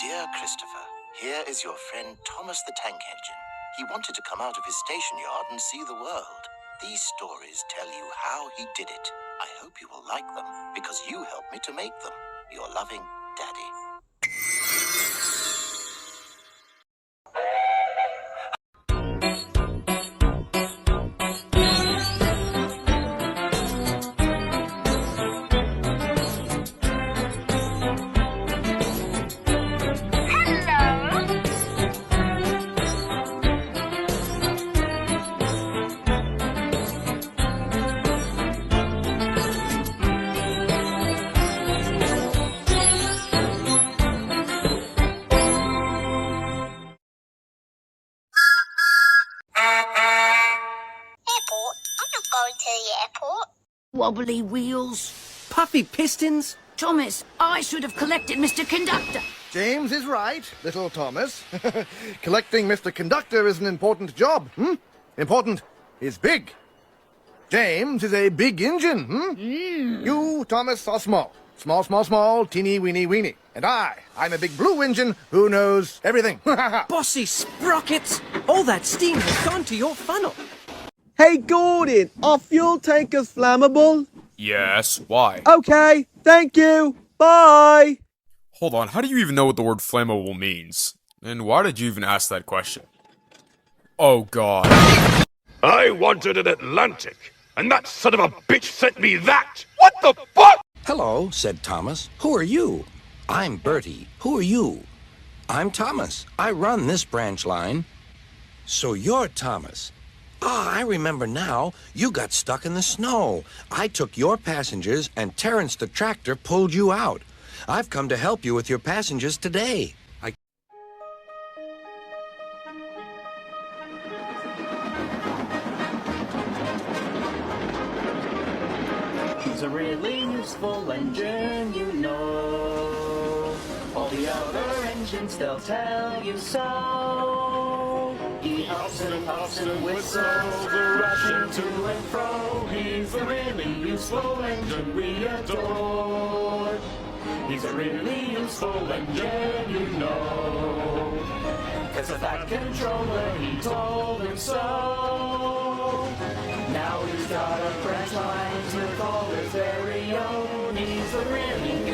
Dear Christopher, here is your friend Thomas the Tank Engine. He wanted to come out of his station yard and see the world. These stories tell you how he did it. I hope you will like them, because you helped me to make them. Your loving Daddy. Wobbly wheels. Puffy pistons. Thomas, I should have collected Mr. Conductor. James is right, little Thomas. Collecting Mr. Conductor is an important job. Important is big. James is a big engine. You, Thomas, are small. Small, small, small, teeny, weeny, weeny. And I'm a big blue engine who knows everything. Bossy sprockets. All that steam has gone to your funnel. Hey Gordon, our fuel tank is flammable? Yes, why? Okay, thank you. Bye. Hold on, how do you even know what the word flammable means? And why did you even ask that question? Oh god. I wanted an Atlantic, and that son of a bitch sent me that! What the fuck? Hello, said Thomas. Who are you? I'm Bertie. Who are you? I'm Thomas. I run this branch line. So you're Thomas. Ah, I remember now. You got stuck in the snow. I took your passengers, and Terrence the tractor pulled you out. I've come to help you with your passengers today. He's a really useful engine, you know. All the other engines, they'll tell you so. He hops and pops and whistles, rushing to and fro. He's a really useful engine we adore. He's a really useful engine, you know. 'Cause the Fat Controller, he told him so. Now he's got a branch line to call his very own. He's a really